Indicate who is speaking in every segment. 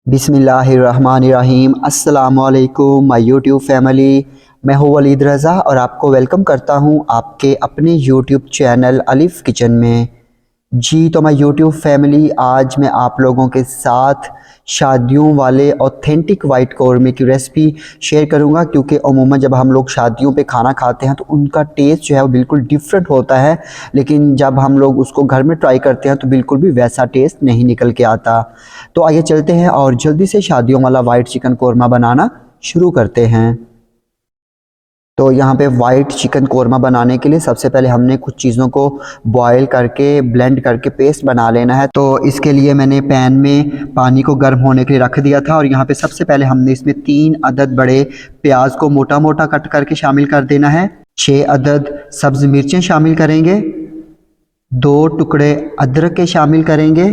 Speaker 1: बिस्मिल्लाहिर्रहमानिर्रहीम। अस्सलामुअलैकुम my YouTube family. मैं हूँ वलीद रज़ा और आपको वेलकम करता हूँ आपके अपने यूट्यूब चैनल अलिफ़ किचन में। जी तो माय यूट्यूब फैमिली, आज मैं आप लोगों के साथ शादियों वाले ऑथेंटिक वाइट कौरमे की रेसिपी शेयर करूंगा, क्योंकि अमूमन जब हम लोग शादियों पे खाना खाते हैं तो उनका टेस्ट जो है वो बिल्कुल डिफरेंट होता है, लेकिन जब हम लोग उसको घर में ट्राई करते हैं तो बिल्कुल भी वैसा टेस्ट नहीं निकल के आता। तो आइए चलते हैं और जल्दी से शादियों वाला वाइट चिकन कौरमा बनाना शुरू करते हैं। तो यहाँ पे वाइट चिकन कौरमा बनाने के लिए सबसे पहले हमने कुछ चीज़ों को बॉईल करके ब्लेंड करके पेस्ट बना लेना है। तो इसके लिए मैंने पैन में पानी को गर्म होने के लिए रख दिया था और यहाँ पे सबसे पहले हमने इसमें 3 अदद बड़े प्याज को मोटा मोटा कट करके शामिल कर देना है। 6 अदद सब्ज़ मिर्चें शामिल करेंगे। 2 टुकड़े अदरक के शामिल करेंगे।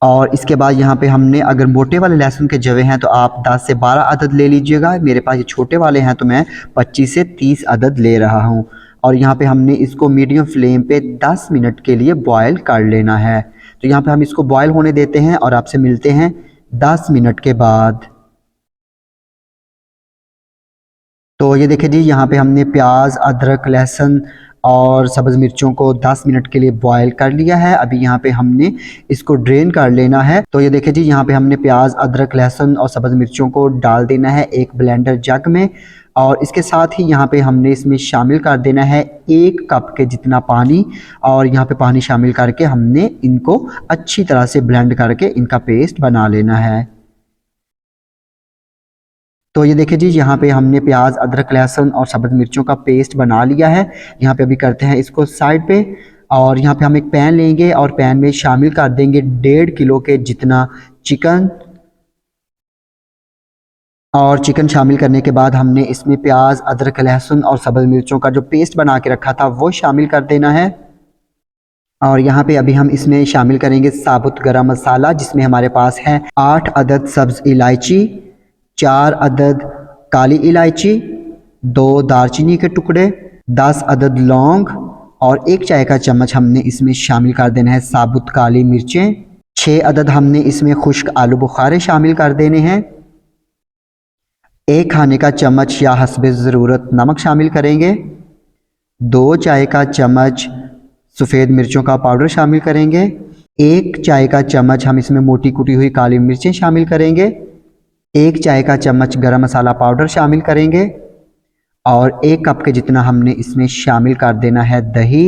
Speaker 1: और इसके बाद यहाँ पे हमने, अगर मोटे वाले लहसुन के जवे हैं तो आप 10 से 12 अदद ले लीजिएगा। मेरे पास ये छोटे वाले हैं तो मैं 25 से 30 अदद ले रहा हूँ। और यहाँ पे हमने इसको मीडियम फ्लेम पे 10 मिनट के लिए बॉयल कर लेना है। तो यहाँ पे हम इसको बॉयल होने देते हैं और आपसे मिलते हैं 10 मिनट के बाद। तो ये देखिए जी, यहाँ पे हमने प्याज, अदरक, लहसुन और सब्ज़ मिर्चों को 10 मिनट के लिए बॉयल कर लिया है। अभी यहाँ पे हमने इसको ड्रेन कर लेना है। तो ये देखिए जी, यहाँ पे हमने प्याज, अदरक, लहसुन और सब्ज़ मिर्चों को डाल देना है एक ब्लेंडर जग में। और इसके साथ ही यहाँ पे हमने इसमें शामिल कर देना है 1 कप के जितना पानी। और यहाँ पे पानी शामिल करके हमने इनको अच्छी तरह से ब्लेंड करके इनका पेस्ट बना लेना है। तो ये देखिए जी, यहाँ पे हमने प्याज, अदरक, लहसुन और सब्ज़ मिर्चों का पेस्ट बना लिया है। यहाँ पे अभी करते हैं इसको साइड पे। और यहाँ पे हम एक पैन लेंगे और पैन में शामिल कर देंगे 1.5 किलो के जितना चिकन। और चिकन शामिल करने के बाद हमने इसमें प्याज, अदरक, लहसुन और सब्ज़ मिर्चों का जो पेस्ट बना के रखा था वो शामिल कर देना है। और यहाँ पे अभी हम इसमें शामिल करेंगे साबुत गरम मसाला, जिसमें हमारे पास है 8 अदद सब्ज़ इलायची, 4 अदद काली इलायची, 2 दालचीनी के टुकड़े, 10 अदद लौंग और 1 चाय का चम्मच हमने इसमें शामिल कर देना है साबुत काली मिर्चें। 6 अदद हमने इसमें खुश्क आलू बुखारे शामिल कर देने हैं। 1 खाने का चम्मच या हस्बे ज़रूरत नमक शामिल करेंगे। 2 चाय का चम्मच सफ़ेद मिर्चों का पाउडर शामिल करेंगे। 1 चाय का चम्मच हम इसमें मोटी कुटी हुई काली मिर्चें शामिल करेंगे। 1 चाय का चम्मच गरम मसाला पाउडर शामिल करेंगे। और 1 कप के जितना हमने इसमें शामिल कर देना है दही।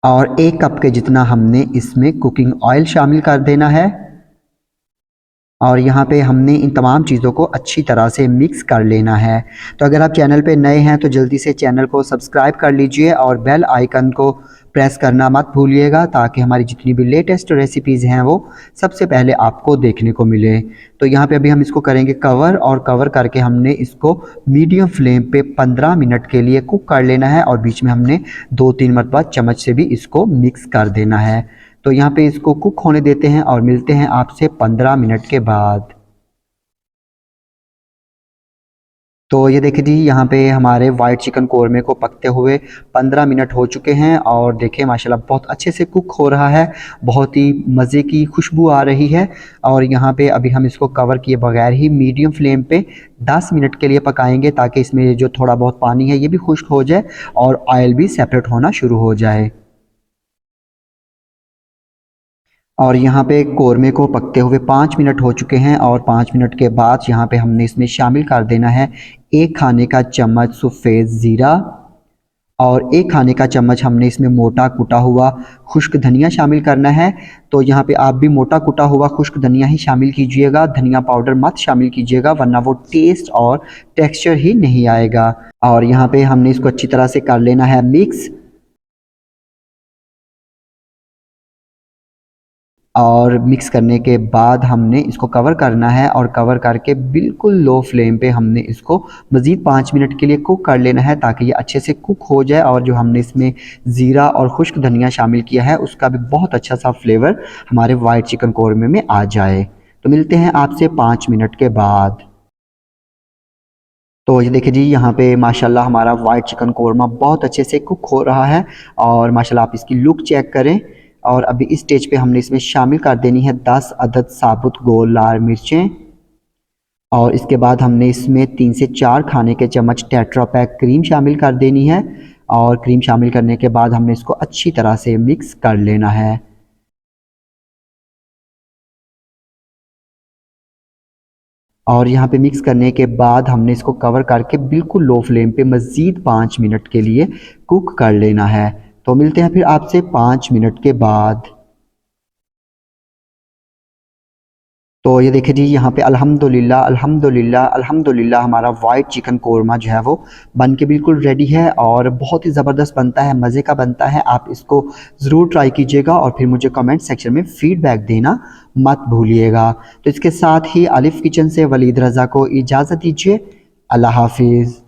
Speaker 1: और 1 कप के जितना हमने इसमें कुकिंग ऑयल शामिल कर देना है। और यहाँ पे हमने इन तमाम चीज़ों को अच्छी तरह से मिक्स कर लेना है। तो अगर आप चैनल पे नए हैं तो जल्दी से चैनल को सब्सक्राइब कर लीजिए और बेल आइकन को प्रेस करना मत भूलिएगा, ताकि हमारी जितनी भी लेटेस्ट रेसिपीज़ हैं वो सबसे पहले आपको देखने को मिले। तो यहाँ पे अभी हम इसको करेंगे कवर, और कवर करके हमने इसको मीडियम फ्लेम पे 15 मिनट के लिए कुक कर लेना है। और बीच में हमने 2-3 मरतबा चम्मच से भी इसको मिक्स कर देना है। तो यहाँ पे इसको कुक होने देते हैं और मिलते हैं आपसे 15 मिनट के बाद। तो ये देखिए जी, यहाँ पे हमारे वाइट चिकन कौरमे को पकते हुए 15 मिनट हो चुके हैं और देखिए माशाल्लाह बहुत अच्छे से कुक हो रहा है। बहुत ही मज़े की खुशबू आ रही है। और यहाँ पे अभी हम इसको कवर किए बगैर ही मीडियम फ्लेम पे 10 मिनट के लिए पकाएंगे, ताकि इसमें जो थोड़ा बहुत पानी है ये भी खुश्क हो जाए और ऑयल भी सेपरेट होना शुरू हो जाए। और यहाँ पे कौरमे को पकते हुए 5 मिनट हो चुके हैं और 5 मिनट के बाद यहाँ पे हमने इसमें शामिल कर देना है 1 खाने का चम्मच सफ़ेद ज़ीरा। और 1 खाने का चम्मच हमने इसमें मोटा कुटा हुआ खुश्क धनिया शामिल करना है। तो यहाँ पे आप भी मोटा कुटा हुआ खुश्क धनिया ही शामिल कीजिएगा, धनिया पाउडर मत शामिल कीजिएगा, वरना वो टेस्ट और टेक्सचर ही नहीं आएगा। और यहाँ पे हमने इसको अच्छी तरह से कर लेना है मिक्स। और मिक्स करने के बाद हमने इसको कवर करना है और कवर करके बिल्कुल लो फ्लेम पे हमने इसको मज़ीद 5 मिनट के लिए कुक कर लेना है, ताकि ये अच्छे से कुक हो जाए और जो हमने इसमें ज़ीरा और खुश्क धनिया शामिल किया है उसका भी बहुत अच्छा सा फ्लेवर हमारे वाइट चिकन कौरमे में आ जाए। तो मिलते हैं आपसे 5 मिनट के बाद। तो ये देखिए जी, यहाँ पे माशाल्लाह हमारा वाइट चिकन कोरमा बहुत अच्छे से कुक हो रहा है और माशाल्लाह आप इसकी लुक चेक करें। और अभी इस स्टेज पे हमने इसमें शामिल कर देनी है 10 अदद साबुत गोल लाल मिर्चें। और इसके बाद हमने इसमें 3 से 4 खाने के चम्मच टेट्रा पैक क्रीम शामिल कर देनी है। और क्रीम शामिल करने के बाद हमने इसको अच्छी तरह से मिक्स कर लेना है। और यहाँ पे मिक्स करने के बाद हमने इसको कवर करके बिल्कुल लो फ्लेम पे मज़ीद 5 मिनट के लिए कुक कर लेना है। तो मिलते हैं फिर आपसे 5 मिनट के बाद। तो ये देखिए जी, यहाँ पे अल्हम्दुलिल्लाह अल्हम्दुलिल्लाह अल्हम्दुलिल्लाह हमारा वाइट चिकन कोरमा जो है वो बन के बिल्कुल रेडी है और बहुत ही ज़बरदस्त बनता है, मज़े का बनता है। आप इसको ज़रूर ट्राई कीजिएगा और फिर मुझे कमेंट सेक्शन में फ़ीडबैक देना मत भूलिएगा। तो इसके साथ ही अलिफ़ किचन से वलीद रज़ा को इजाज़त दीजिए। अल्लाह हाफिज़।